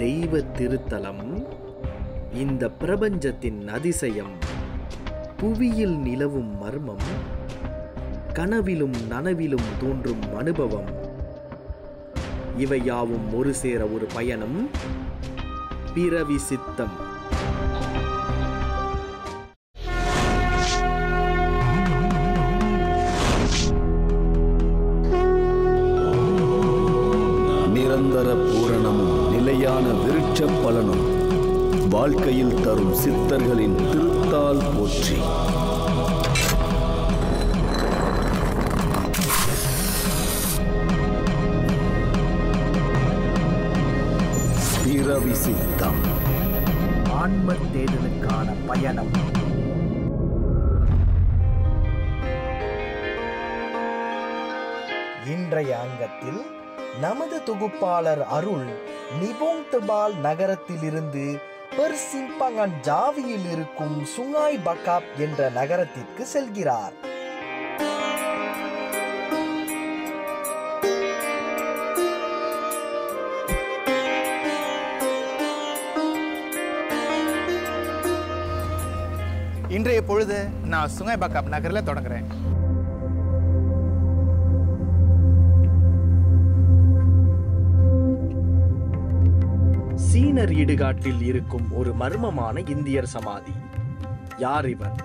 தெய்வ திருத்தலம், இந்த பிரபஞ்சத்தின் அதிசயம், புவியில் நிலவும் மர்மம், கனவிலும் நனவிலும் தோன்றும் அனுபவம், இவை யாவும் ஒரு சேர ஒரு பயணம், பிறவி சித்தம். நிரந்தர பூரணமும் நிலையான விருட்ச பலனும் வாழ்க்கையில் தரும் சித்தர்களின் திருத்தால் போற்றி. பிறவி சித்தம், ஆன்ம தேடலுக்கான பயணம். இன்றைய அங்கத்தில் நமது தொகுப்பாளர் அருள் நிபோங் தபால் நகரத்திலிருந்து பெர்சிம்பங்கன் ஜாவியில் இருக்கும் சுங்காய் பக்காப் என்ற நகரத்திற்கு செல்கிறார். இன்றைய பொழுது நான் சுங்காய் பக்காப் நகரில் தொடங்குறேன். சீனர் இடுகாட்டில் இருக்கும் ஒரு மர்மமான இந்தியர் சமாதி. யார் இவர்?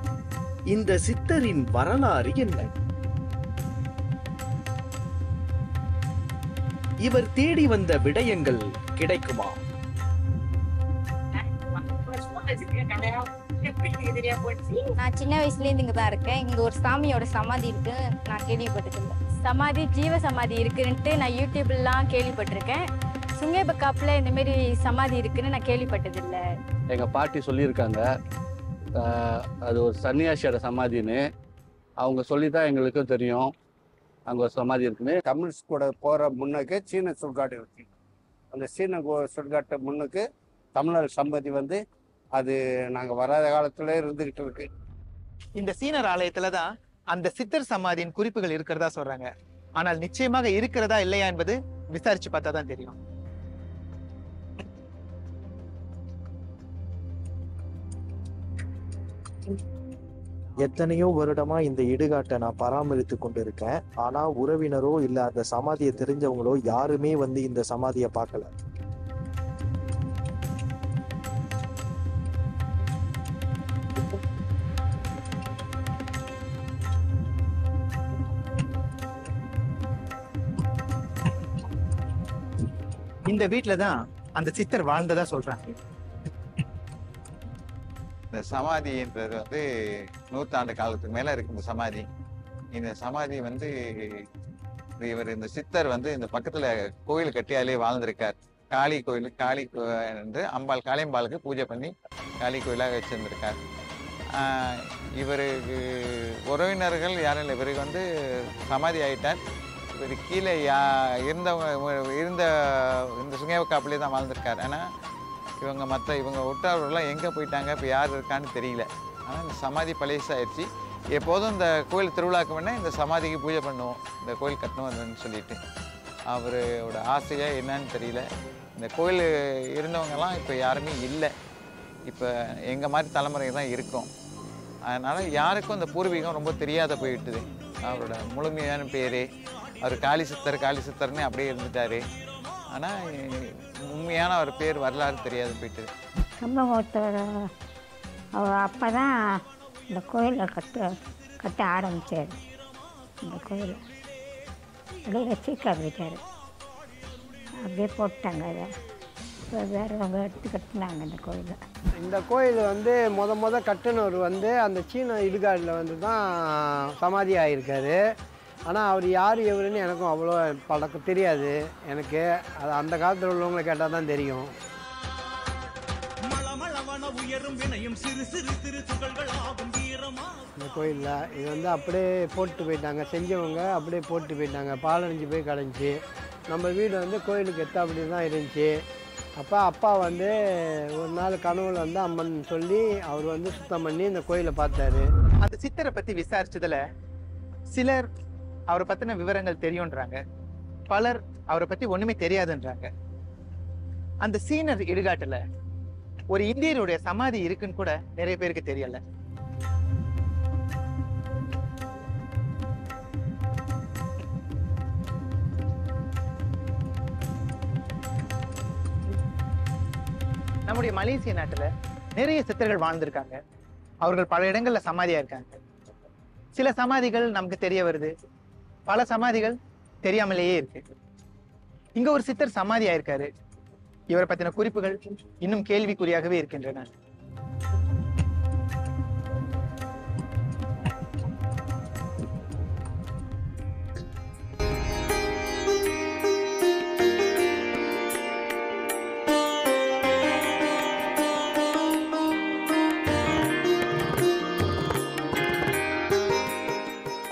இந்த சித்தரின் வரலாறு என்ன? இவர் தேடி வந்த விடயங்கள் கிடைக்குமா? நான் சின்ன வயசுல இருந்து இங்க தான் இருக்கேன். இங்க ஒரு சாமியோட சமாதி இருக்கு, நான் கேள்விப்பட்டிருக்கேன். சமாதி ஜீவ சமாதி இருக்குன்ட்டு நான் யூடியூப்லாம் கேள்விப்பட்டிருக்கேன். சுங்காய் பக்காப்ல இந்த மாதிரி சமாதி இருக்குன்னு நான் கேள்விப்பட்டதில்லை. எங்கள் பாட்டி சொல்லியிருக்காங்க, அது ஒரு சன்னியாசியோட சமாதின்னு. அவங்க சொல்லி தான் எங்களுக்கும் தெரியும் அங்கே ஒரு சமாதி இருக்குன்னு. கம்யூனிஸ்ட் கூட போகிற முன்னுக்கு சீன சுடுகாடு இருக்கு. அந்த சீன சுடுகாட்டு முன்னுக்கு தமிழர் சம்பதி வந்து அது நாங்கள் வராத காலத்துல இருந்துகிட்டு இருக்கு. இந்த சீனர் ஆலயத்துல தான் அந்த சித்தர் சமாதியின் குறிப்புகள் இருக்கிறதா சொல்றாங்க. ஆனால் நிச்சயமாக இருக்கிறதா இல்லையா என்பது விசாரிச்சு பார்த்தா தான் தெரியும். எத்தனையோ வருடமா இந்த இடுகாட்டை நான் பராமரித்து கொண்டிருக்கேன். ஆனா உறவினரோ இல்ல அந்த சமாதியை தெரிஞ்சவங்களோ யாருமே வந்து இந்த சமாதியை பார்க்கல. இந்த வீட்டுல தான் அந்த சித்தர் வாழ்ந்ததா சொல்றாங்க. இந்த சமாதின்றது வந்து 100 ஆண்டு காலத்துக்கு மேல இருக்கு. இந்த சமாதி வந்து இவர் இந்த சித்தர் வந்து இந்த பக்கத்துல கோயில் கட்டியாலே வாழ்ந்திருக்கார். காளி கோயில், என்று அம்பாள் காளியம்பாளுக்கு பூஜை பண்ணி காளி கோயிலாக வச்சிருந்திருக்கார். இவருக்கு உறவினர்கள் யாரும் இல்லை. இவருக்கு வந்து சமாதி ஆயிட்டார். இவர் கீழே இருந்தவங்க இந்த சுங்காய் பக்காப்லேயே தான் வாழ்ந்திருக்கார். ஏன்னா இவங்க ஒட்டாளர்கள்லாம் எங்கே போயிட்டாங்க, இப்போ யார் இருக்கான்னு தெரியல. ஆனால் இந்த சமாதி பழையசாயிடுச்சு. எப்போதும் இந்த கோயில் திருவிழாக்கு முன்னே இந்த சமாதிக்கு பூஜை பண்ணுவோம், இந்த கோயில் கட்டணும்னு சொல்லிட்டு. அவரோட ஆசையாக என்னன்னு தெரியல. இந்த கோயில் இருந்தவங்கெல்லாம் இப்போ யாருமே இல்லை. இப்போ எங்கள் மாதிரி தலைமுறை தான் இருக்கும். அதனால் யாருக்கும் அந்த பூர்வீகம் ரொம்ப தெரியாத போயிட்டுது. அவரோட முழுமையான பேர் அவர் காளி சித்தர்னு அப்படியே இருந்துட்டார். ஆனால் உண்மையான அவர் பேர் வரலாறு தெரியாது போயிட்டு. சம்பவத்தோட அவர் அப்போ தான் இந்த கோயிலை கட்ட ஆரம்பித்தார். இந்த கோயில் அப்படியே வச்சுக்காது வச்சார். அப்படியே போட்டாங்க. அதை இப்போ வேறவங்க எடுத்து கட்டினாங்க இந்த கோயிலை. இந்த கோயில் வந்து முத கட்டினவர் வந்து அந்த சீன இடுகாடில் வந்து தான் சமாதி ஆகியிருக்காரு. ஆனால் அவர் யார் எவருன்னு எனக்கும் அவ்வளோ பழக்கம் தெரியாது. எனக்கு அது அந்த காலத்தில் உள்ளவங்களை கேட்டால் தான் தெரியும். இந்த கோயிலில் இது வந்து அப்படியே போட்டு போயிட்டாங்க, செஞ்சவங்க அப்படியே போட்டு போயிட்டாங்க. பாலடைஞ்சு போய் கடைஞ்சி நம்ம வீடு வந்து கோயிலுக்கு அப்படி தான் இருந்துச்சு. அப்பா வந்து ஒரு நாள் கனவுல வந்து அம்மன் சொல்லி அவர் வந்து சுத்தம் பண்ணி இந்த கோயிலை பார்த்தாரு. அந்த சித்தரை பற்றி விசாரிச்சதுல சிலர் அவரை பற்றின விவரங்கள் தெரியுன்றாங்க, பலர் அவரை பற்றி ஒன்றுமே தெரியாதுன்றாங்க. அந்த சீனர் இடுகாட்டுல ஒரு இந்தியருடைய சமாதி இருக்குன்னு கூட நிறைய பேருக்கு தெரியல. நம்முடைய மலேசிய நாட்டுல நிறைய சித்தர்கள் வாழ்ந்திருக்காங்க. அவர்கள் பல இடங்கள்ல சமாதியா இருக்காங்க. சில சமாதிகள் நமக்கு தெரிய வருது, பல சமாதிகள் தெரியாமலேயே இருக்கு. இங்க ஒரு சித்தர் சமாதி ஆயிருக்காரு. இவரை பத்தின குறிப்புகள் இன்னும் கேள்விக்குறியாகவே இருக்கின்றன.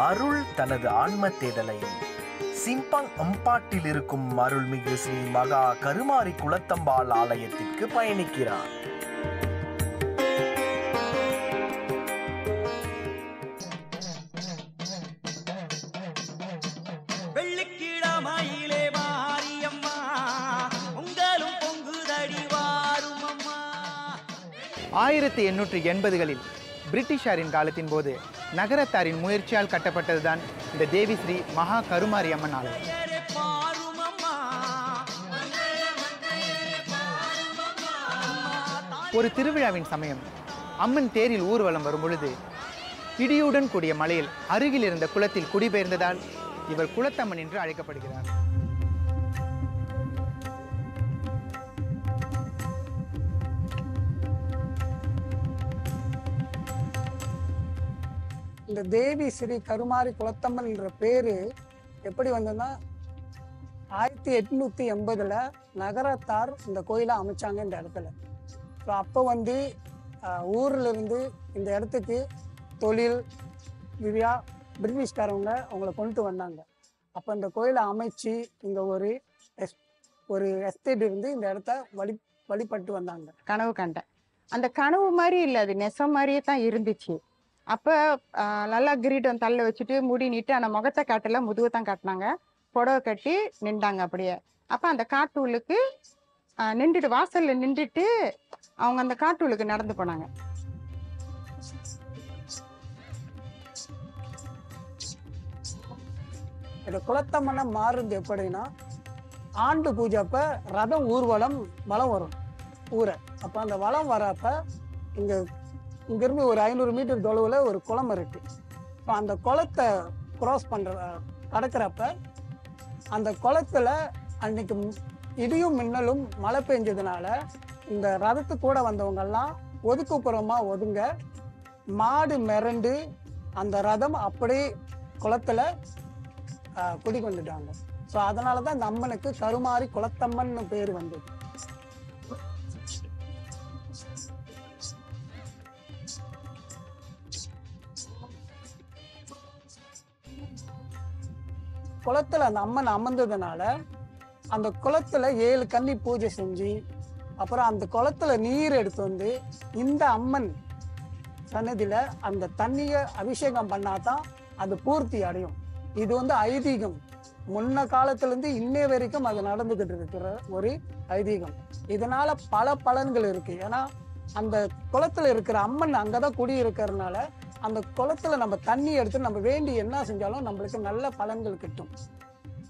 அருள் தனது ஆன்ம தேடலை சிம்பங் அம்பாட்டில் இருக்கும் அருள்மிகு ஸ்ரீ மகா கருமாரி குலத்தம்பாள் ஆலயத்திற்கு பயணிக்கிறார். வெள்ளிக்கிழமையிலே மாரியம்மா உங்களும் பொங்குதடி வாரும் அம்மா. 1880களில் பிரிட்டிஷாரின் காலத்தின் போது நகரத்தாரின் முயற்சியால் கட்டப்பட்டதுதான் இந்த தேவி ஸ்ரீ மகா கருமாரி அம்மன் ஆலயம். ஒரு திருவிழாவின் சமயம் அம்மன் தேரில் ஊர்வலம் வரும் பொழுது இடியுடன் கூடிய மலையில் அருகில் இருந்த குளத்தில் குடிபெயர்ந்ததால் இவர் குளத்தம்மன் என்று அழைக்கப்படுகிறார். இந்த தேவி ஸ்ரீ கருமாரி குலத்தம்மன் என்ற பேரு எப்படி வந்ததுன்னா 1880ல் நகரத்தார் இந்த கோயிலை அமைச்சாங்க இந்த இடத்துல. ஸோ அப்போ வந்து ஊர்ல இருந்து இந்த இடத்துக்கு தொழில் விவியா பிரிட்டிஷ்காரவங்க அவங்கள கொண்டு வந்தாங்க. அப்போ இந்த கோயிலை அமைச்சு இங்கே ஒரு எஸ்டேட் இருந்து இந்த இடத்த வழிபட்டு வந்தாங்க. கனவு கண்டேன். அந்த கனவு மாதிரி இல்லை, அது நெசம் மாதிரியே தான் இருந்துச்சு. அப்போ நல்லா கிரீடம் தள்ள வச்சுட்டு முடி நீட்டு அந்த முகத்தை காட்டல, முதுவை தான் காட்டினாங்க. புடவை கட்டி நின்றாங்க அப்படியே. அப்போ அந்த காட்டூலுக்கு நின்றுட்டு வாசலில் நின்றுட்டு அவங்க அந்த காட்டூலுக்கு நடந்து போனாங்க. இந்த குலத்தம்மனை மாறுறது எப்படின்னா, ஆண்டு பூஜை அப்போ ரதம் ஊர்வலம் வலம் வரும் ஊரை. அப்போ அந்த வலம் வரப்ப இங்கிருந்து ஒரு 500 மீட்டர் தொலைவில் ஒரு குளம் இருக்கு. இப்போ அந்த குளத்தை கிராஸ் கடக்கிறப்ப அந்த குளத்துல அன்னைக்கு இடியும் மின்னலும் மழை பெஞ்சதுனால இந்த ரதத்து கூட வந்தவங்கெல்லாம் ஒதுக்குப்புறமா ஒதுங்க மாடு மிரண்டு அந்த ரதம் அப்படியே குளத்துல குடிக்கொண்டுட்டாங்க. ஸோ அதனால தான் இந்த அம்மனுக்கு கருமாரி குலத்தம்மன் பேர் வந்தது. குளத்துல அந்த அம்மன் அமர்ந்ததுனால அந்த குளத்துல 7 கன்னி பூஜை செஞ்சு அப்புறம் அந்த குளத்துல நீர் எடுத்து வந்து இந்த அம்மன் சன்னதியில அந்த தண்ணியை அபிஷேகம் பண்ணாதான் அது பூர்த்தி அடையும். இது வந்து ஐதீகம். முன்ன காலத்துல இருந்து இன்னைய வரைக்கும் அது நடந்துகிட்டு இருக்கிற ஒரு ஐதீகம். இதனால பல பலன்கள் இருக்கு. ஏன்னா அந்த குளத்துல இருக்கிற அம்மன் அங்கதான் குடி இருக்கிறதுனால அந்த குளத்துல நம்ம தண்ணி எடுத்து நம்ம வேண்டி என்ன செஞ்சாலும் நம்மளுக்கு நல்ல பலன்கள் கிட்டும்.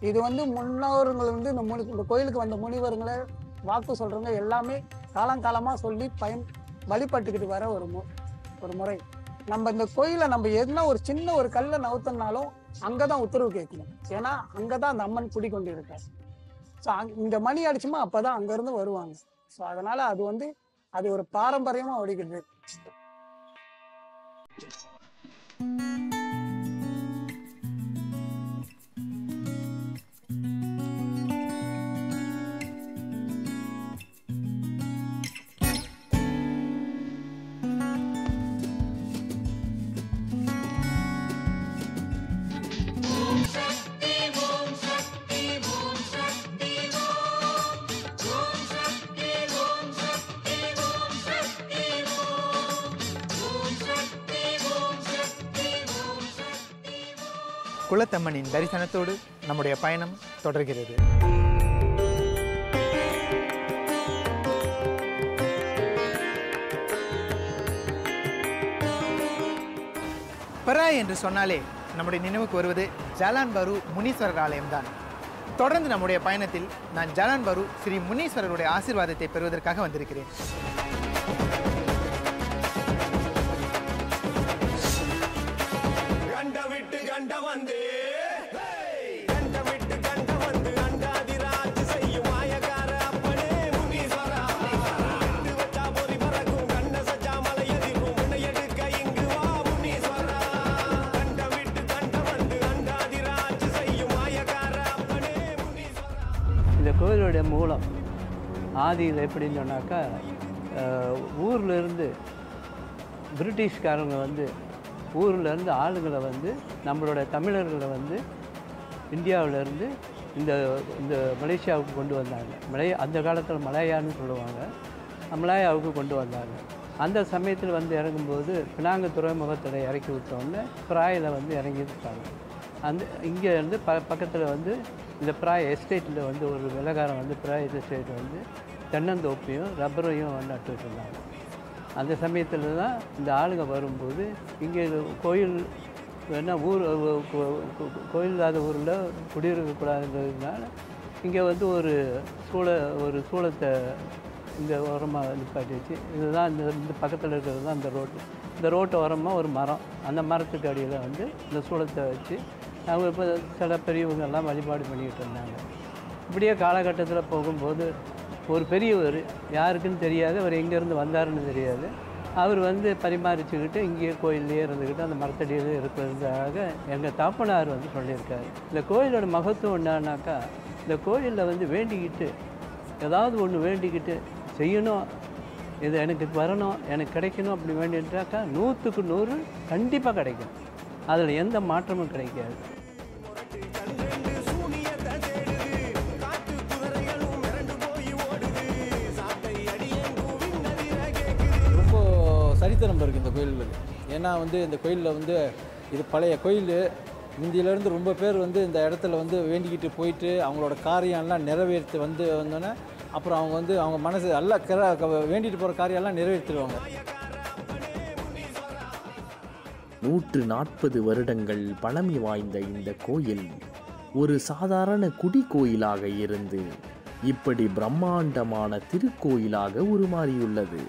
இது வந்து முன்னோர்கள் வந்து இந்த கோயிலுக்கு வந்த முனிவர்களை வாக்கு சொல்றவங்க எல்லாமே காலங்காலமா சொல்லி வழிபட்டுக்கிட்டு வர ஒரு முறை. நம்ம இந்த கோயிலை நம்ம என்ன ஒரு சின்ன ஒரு கல்லை நவுத்தனாலும் அங்கதான் உத்தரவு கேட்கணும். ஏன்னா அங்கதான் அந்த அம்மன் குடிக்கொண்டு இருக்காரு. ஸோ இந்த மணி அடிச்சுமா அப்பதான் அங்க இருந்து வருவாங்க. ஸோ அதனால அது ஒரு பாரம்பரியமா ஓடிக்கிட்டு. குலத்தம்மனின் தரிசனத்தோடு நம்முடைய பயணம் தொடர்கிறது. பராய் என்று சொன்னாலே நம்முடைய நினைவுக்கு வருவது ஜலான் பரு முனீஸ்வரர் ஆலயம்தான். தொடர்ந்து நம்முடைய பயணத்தில் நான் ஜலான் பரு ஸ்ரீ முனீஸ்வரருடைய ஆசீர்வாதத்தை பெறுவதற்காக வந்திருக்கிறேன். இந்த கோயிலுடைய மூலம் ஆதியில் எப்படின்னு சொன்னாக்கா ஊரில் இருந்து பிரிட்டிஷ்காரங்க வந்து ஊர்லேருந்து ஆளுங்களை வந்து நம்மளோட தமிழர்களை வந்து இந்தியாவிலேருந்து இந்த இந்த மலேசியாவுக்கு கொண்டு வந்தாங்க. அந்த காலத்தில் மலாயான்னு சொல்லுவாங்க. மலாயாவுக்கு கொண்டு வந்தாங்க. அந்த சமயத்தில் வந்து இறங்கும்போது பினாங்கு துறைமுகத்தில் இறக்கி விட்டோன்னே பிராயில் வந்து இறங்கியிருக்காங்க. இங்கே இருந்து பக்கத்தில் வந்து இந்த பிராய் எஸ்டேட்டில் வந்து ஒரு விலகாரம் வந்து பிராய் எஸ்டேட் வந்து தென்னந்தோப்பையும் ரப்பரையும் வந்து நட்டுட்டு இருந்தாங்க. அந்த சமயத்தில் தான் இந்த ஆளுங்க வரும்போது இங்கே கோயில் வேணால் கோயில் இல்லாத ஊரில் குடியிருக்கக்கூடாதுன்றதுனால இங்கே வந்து ஒரு சூளத்தை இங்கே ஓரமாக நிப்பாட்டி வச்சு இதுதான் இந்த பக்கத்தில் இருக்கிறது தான் இந்த ரோட்டு ஓரமாக ஒரு மரம், அந்த மரத்துக்கு அடியில் வந்து இந்த சூளத்தை வச்சு அவங்க இப்போ சில பெரியவங்கெல்லாம் வழிபாடு பண்ணிக்கிட்டு இருந்தாங்க. இப்படியே காலகட்டத்தில் போகும்போது ஒரு பெரியவர், யாருக்குன்னு தெரியாது, அவர் எங்கேருந்து வந்தாருன்னு தெரியாது, அவர் வந்து பரிமாறிச்சுக்கிட்டு இங்கேயே கோயிலே இருந்துக்கிட்டு அந்த மரத்தடியில் இருக்கிறதுக்காக எங்கள் தாப்பனார் வந்து சொல்லியிருக்காரு. இந்த கோயிலோட மகத்துவம் என்னன்னாக்கா, இந்த கோயிலில் வந்து வேண்டிக்கிட்டு ஏதாவது ஒன்று வேண்டிக்கிட்டு செய்யணும், இது எனக்கு வரணும், எனக்கு கிடைக்கணும் அப்படி வேண்டிட்டாக்கா 100க்கு 100 கண்டிப்பாக கிடைக்கும். அதில் எந்த மாற்றமும் கிடைக்காது. ரொம்ப சரித்திரம் இருக்குது இந்த கோயிலுக்கு. ஏன்னா வந்து இந்த கோயிலில் வந்து இது பழைய கோயில். இந்தியிலேருந்து ரொம்ப பேர் வந்து இந்த இடத்துல வந்து வேண்டிக்கிட்டு போயிட்டு அவங்களோட காரியம்லாம் நிறைவேற்றி வந்தோன்னே அப்புறம் அவங்க வந்து அவங்க மனசு எல்லாம் வேண்டிட்டு போகிற காரியம்லாம் நிறைவேற்றிடுவாங்க. 140 வருடங்கள் பழமை வாய்ந்த இந்த கோயில் ஒரு சாதாரண குடி கோயிலாக இருந்து இப்படி பிரம்மாண்டமான திருக்கோயிலாக உருமாறியுள்ளது.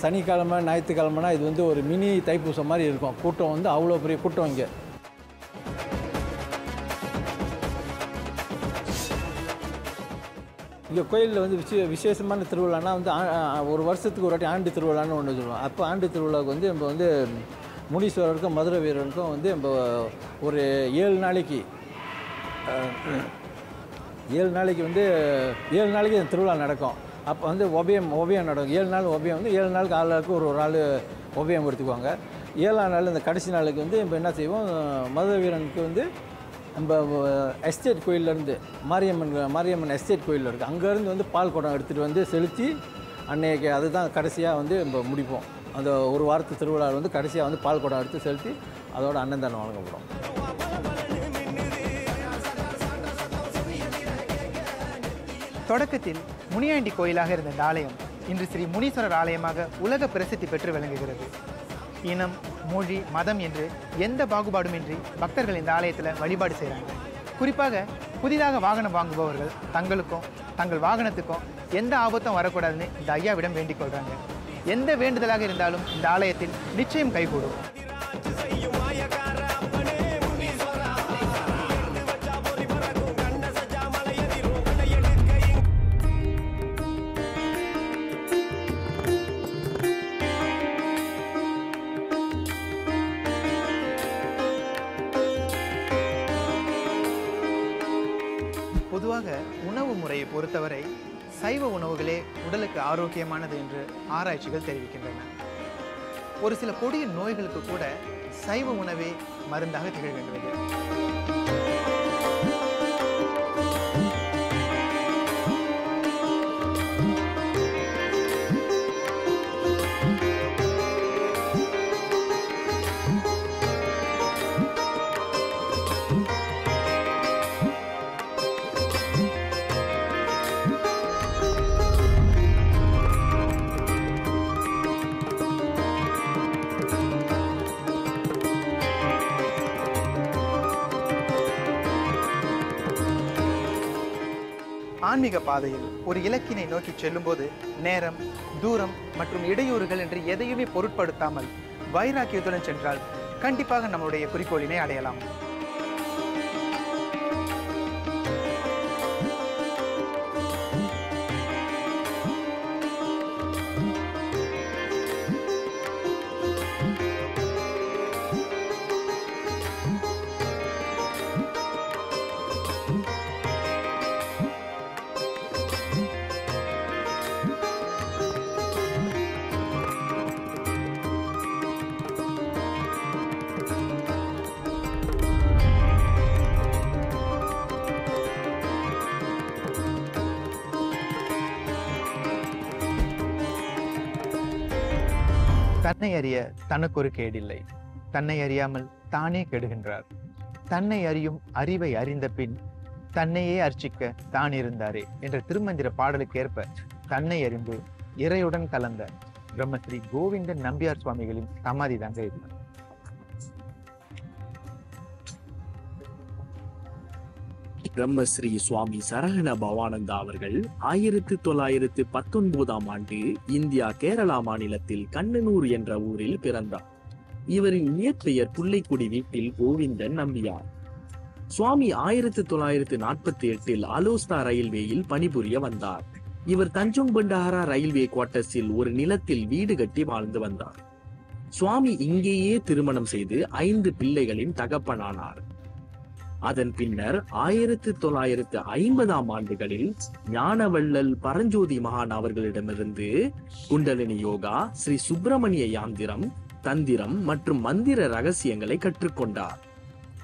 சனிக்கிழமை ஞாயிற்றுக்கிழமைனா இது வந்து ஒரு மினி தைப்பூசம் மாதிரி இருக்கும். கூட்டம் வந்து அவ்வளோ பெரிய கூட்டம் இங்கே. இங்கே கோயிலில் வந்து விசேஷமான திருவிழானா வந்து ஒரு வருஷத்துக்கு ஒரு வாட்டி ஆண்டு திருவிழான்னு ஒன்று சொல்லுவோம். அப்போ ஆண்டு திருவிழாவுக்கு வந்து நம்ம வந்து முனீஸ்வரருக்கும் மதுரை வீரருக்கும் வந்து நம்ம ஒரு 7 நாளைக்கு வந்து 7 நாளைக்கு இந்த திருவிழா நடக்கும். அப்போ வந்து ஓபியம் நடக்கும். 7 நாள் ஓபியம் வந்து 7 நாளுக்கு ஆளுக்கு ஒரு ஆள் ஓபியம் எடுத்துக்குவாங்க. 7ஆம் நாள் இந்த கடைசி நாளுக்கு வந்து இப்போ என்ன செய்வோம், மதுரை வீரனுக்கு வந்து நம்ம எஸ்டேட் கோயிலேருந்து மாரியம்மன் எஸ்டேட் கோயிலில் இருக்குது, அங்கேருந்து வந்து பால் குடம் எடுத்துகிட்டு வந்து செலுத்தி அன்னைக்கு அதுதான் கடைசியாக வந்து நம்ம முடிப்போம். அந்த ஒரு வாரத்து திருவிழாவில் வந்து கடைசியாக வந்து பால் குடம் எடுத்து செலுத்தி அதோட அன்னதானம் வழங்கப்படும். தொடக்கத்தில் முனியாண்டி கோயிலாக இருந்த இந்த ஆலயம் இன்று ஸ்ரீ முனீஸ்வரர் ஆலயமாக உலக பிரசித்தி பெற்று விளங்குகிறது. இனம், மொழி, மதம் என்று எந்த பாகுபாடுமின்றி பக்தர்கள் இந்த ஆலயத்தில் வழிபாடு செய்கிறாங்க. குறிப்பாக புதிதாக வாகனம் வாங்குபவர்கள் தங்களுக்கும் தங்கள் வாகனத்துக்கும் எந்த ஆபத்தும் வரக்கூடாதுன்னு இந்த ஐயாவிடம் வேண்டிக் கொள்கிறாங்க. எந்த வேண்டுதலாக இருந்தாலும் இந்த ஆலயத்தில் நிச்சயம் கைகூடும். பொதுவாக உணவு முறையை பொறுத்தவரை சைவ உணவுகளே உடலுக்கு ஆரோக்கியமானது என்று ஆராய்ச்சிகள் தெரிவிக்கின்றன. ஒரு சில கொடிய நோய்களுக்கு கூட சைவ உணவே மருந்தாக திகழ்கின்றது. ஆன்மீக பாதையில் ஒரு இலக்கினை நோக்கி செல்லும்போது நேரம், தூரம் மற்றும் இடையூறுகள் என்று எதையுமே பொருட்படுத்தாமல் வைராக்கியத்துடன் சென்றால் கண்டிப்பாக நம்முடைய குறிக்கோளினை அடையலாம். தன்னை அறிய தனக்கு ஒரு கேடில்லை, தன்னை அறியாமல் தானே கெடுகின்றார். தன்னை அறியும் அறிவை அறிந்த பின் தன்னையே அர்ச்சிக்க தான் இருந்தாரே என்ற திருமந்திர பாடலுக்கு ஏற்ப தன்னை அறிந்து இறையுடன் கலந்த பிரம்மஸ்ரீ கோவிந்தன் நம்பியார் சுவாமிகளின் சமாதி தாங்க இது. பிரம்மஸ்ரீ சுவாமி சரவண பவானந்தா அவர்கள் 1919ஆம் ஆண்டு இந்தியா கேரளா மாநிலத்தில் கண்ணனூர் என்ற ஊரில் பிறந்தார். இவரின் இயற்பெயர் புள்ளைக்குடி வீட்டில் கோவிந்தன் நம்பியார். சுவாமி 1948இல் அலோஸ்தா ரயில்வேயில் பணிபுரிய வந்தார். இவர் தஞ்சோங் பண்டாரா ரயில்வே குவார்ட்டர்ஸில் ஒரு நிலத்தில் வீடு கட்டி வாழ்ந்து வந்தார். சுவாமி இங்கேயே திருமணம் செய்து 5 பிள்ளைகளின் தகப்பனானார். அதன் பின்னர் 1950ஆம் ஆண்டுகளில் ஞானவள்ளல் பரஞ்சோதி மகான் அவர்களிடமிருந்து குண்டலினி யோகா, ஸ்ரீ சுப்பிரமணிய யாந்திரம், தந்திரம் மற்றும் மந்திர ரகசியங்களை கற்றுக்கொண்டார்.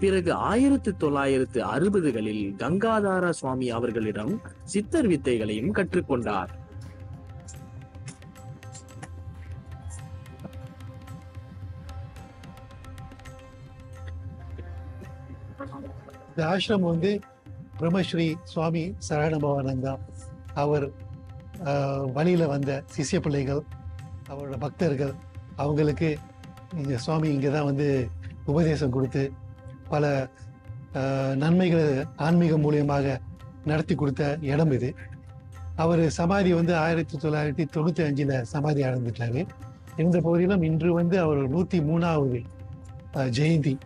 பிறகு 1960களில் கங்காதார சுவாமி அவர்களிடம் சித்தர் வித்தைகளையும் கற்றுக்கொண்டார். இந்த ஆசிரமம் வந்து பிரம்மஸ்ரீ சுவாமி சரவண பவானந்தா அவர் வழியில வந்த சிஷ்ய பிள்ளைகள், அவரோட பக்தர்கள், அவங்களுக்கு இங்க சுவாமி இங்கே தான் வந்து உபதேசம் கொடுத்து பல நன்மைகளை ஆன்மீகம் மூலியமாக நடத்தி கொடுத்த இடம் இது. அவர் சமாதி வந்து 1995 சமாதி அடைந்துட்டாரு. இந்த பகுதியிலும் இன்று வந்து அவர் 103வது ஜெயந்தி.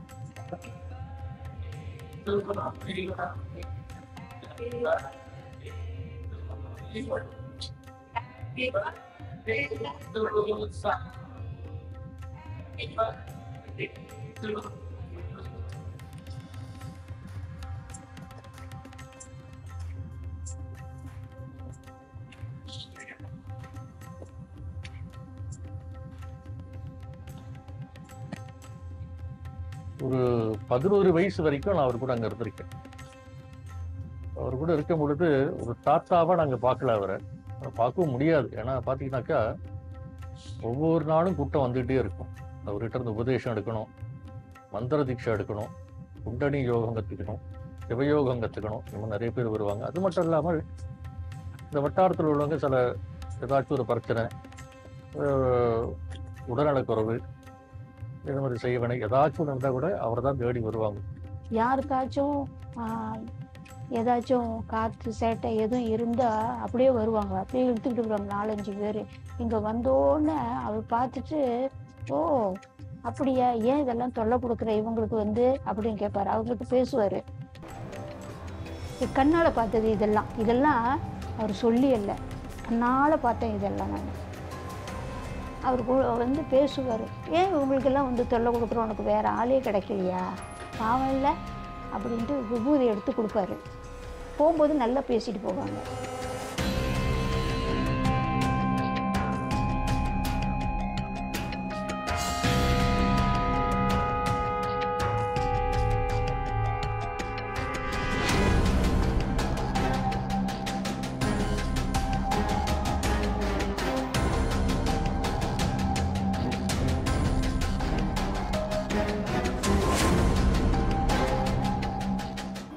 ஒரு 11 வயசு வரைக்கும் நான் அவர் கூட அங்கே இருந்திருக்கேன். அவர் கூட இருக்கும் பொழுது ஒரு தாத்தாவாக நாங்கள் பார்க்கல, அவரை பார்க்கவும் முடியாது. ஏன்னா பார்த்தீங்கன்னாக்கா ஒவ்வொரு நாளும் கூட்டம் வந்துகிட்டே இருக்கும். அவர்கிட்ட இருந்து உபதேசம் எடுக்கணும், மந்திர தீட்சை எடுக்கணும், குண்டனி யோகம் கற்றுக்கணும், சிவயோகம் கற்றுக்கணும். இந்த மாதிரி நிறைய பேர் வருவாங்க. அது மட்டும் இல்லாமல் இந்த வட்டாரத்தில் உள்ளவங்க சில ஏதாச்சும் ஒரு பிரச்சனை, உடல்நலக்குறைவு, இந்த மாதிரி செய்வனை ஏதாச்சும் இருந்தால் கூட அவர் தான் தேடி வருவாங்க. யாருக்காச்சும் ஏதாச்சும் காற்று சேட்டை எதுவும் இருந்தால் அப்படியே வருவாங்க, அப்படியே இழுத்துக்கிட்டு வருவாங்க 4-5 பேர். இங்கே வந்தோடனே அவர் பார்த்துட்டு, ஓ அப்படியா, ஏன் இதெல்லாம் தொல்லை கொடுக்குற இவங்களுக்கு வந்து அப்படின்னு கேட்பாரு. அவங்களுக்கு பேசுவார். கண்ணால் பார்த்தது இதெல்லாம் அவர் சொல்லி இல்லை, கண்ணால் பார்த்தேன் இதெல்லாம். நான் அவருக்கு வந்து பேசுவார். ஏன் இவங்களுக்கெல்லாம் வந்து தொல்லை கொடுக்குறோம், உனக்கு வேறு ஆளே கிடைக்கலையா, பாவம் இல்லை அப்படின்ட்டு விபூதி எடுத்து கொடுப்பாரு. போகும்போது நல்லா பேசிட்டு போவாங்க.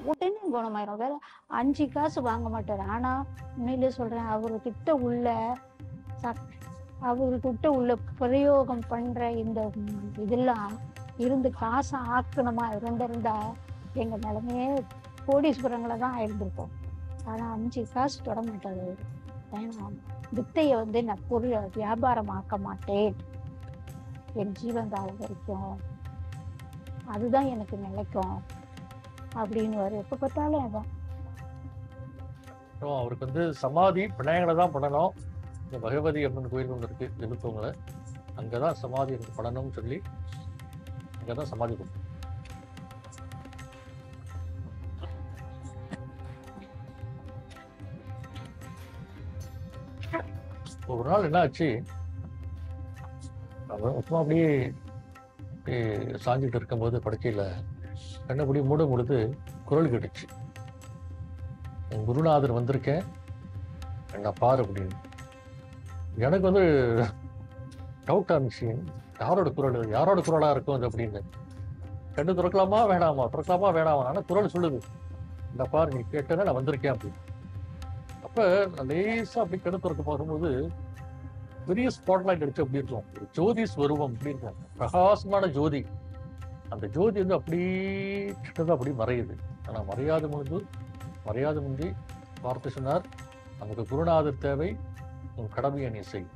உடனே குணமாயிரும். வேற 5 காசு வாங்க மாட்டார். ஆனா உண்மையிலே சொல்றேன், அவர்கிட்ட உள்ள பிரயோகம் பண்ற இந்த இதெல்லாம் இருந்து காசை ஆக்கணுமா இருந்திருந்தா எங்க நிலைமையே கோடீஸ்வரங்களை தான் ஆயிருந்திருப்போம். ஆனால் 5 காசு தொட மாட்டாரு அவரு. வேணாம், வித்தையை வந்து நான் பொருள் வியாபாரமாக்க மாட்டேன் என் ஜீவன் காலம் வரைக்கும், அதுதான் எனக்கு நிலைக்கும் அப்படின்னு வரும். எப்போ பார்த்தாலும் அதான். அவருக்கு வந்து சமாதி பிள்ளைங்களை தான் பண்ணணும். இந்த பகவதி அம்மன் கோயில் ஒன்று இருக்கு எழுத்தவங்களை, அங்கே தான் சமாதி எனக்கு பண்ணணும்னு சொல்லி அங்கே தான் சமாதி பண்ணணும். ஒரு நாள் என்ன ஆச்சு, சும்மா அப்படியே சாஞ்சிட்டு இருக்கும்போது படுக்கையில் கண்ணப்படி மூடும் பொழுது குரல் கேட்டுச்சு, என் குருநாதர் வந்திருக்கேன் என்ன பாரு அப்படின்னு. எனக்கு வந்து டவுட் இருந்துச்சு, யாரோட குரலாக இருக்கும் அது அப்படின்னு. கண்ணு திறக்கலாமா வேணாமா, ஆனால் குரல் சொல்லுது, இந்த பாரு நீ கேட்டேன்னா நான் வந்திருக்கேன் அப்படின்னு. அப்போ லேசாக அப்படி கண்ணு திறக்க பார்க்கும்போது பெரிய ஸ்பாட்லைட் அடிச்சு அப்படி இருக்கும், ஒரு ஜோதி ஸ்வரூபம் அப்படி இருக்கும், பிரகாசமான ஜோதி. அந்த ஜோதி வந்து அப்படி கிட்டதான் அப்படி மறையுது. ஆனால் மறையாத முந்தி வார்த்தை சொன்னார், நமக்கு குருநாதர் தேவை, உன் கடமையை நீ செய்.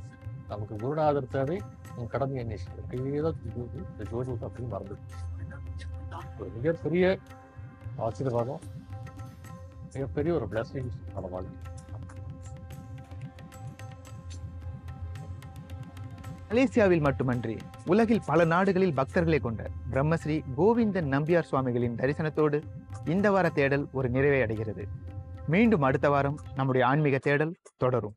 நமக்கு குருநாதர் தேவை, உன் கடமையை நீ செய். அப்படியே தான் இந்த ஜோதி வந்து அப்படி மறந்துது. ஒரு மிகப்பெரிய ஆசீர்வாதம், மிகப்பெரிய ஒரு பிளஸிங் நம்ம வாழ்க்கை. மலேசியாவில் மட்டுமன்றி உலகில் பல நாடுகளில் பக்தர்களை கொண்ட பிரம்மஸ்ரீ கோவிந்தன் நம்பியார் சுவாமிகளின் தரிசனத்தோடு இந்த வார தேடல் ஒரு நிறைவை அடைகிறது. மீண்டும் அடுத்த வாரம் நம்முடைய ஆன்மீக தேடல் தொடரும்.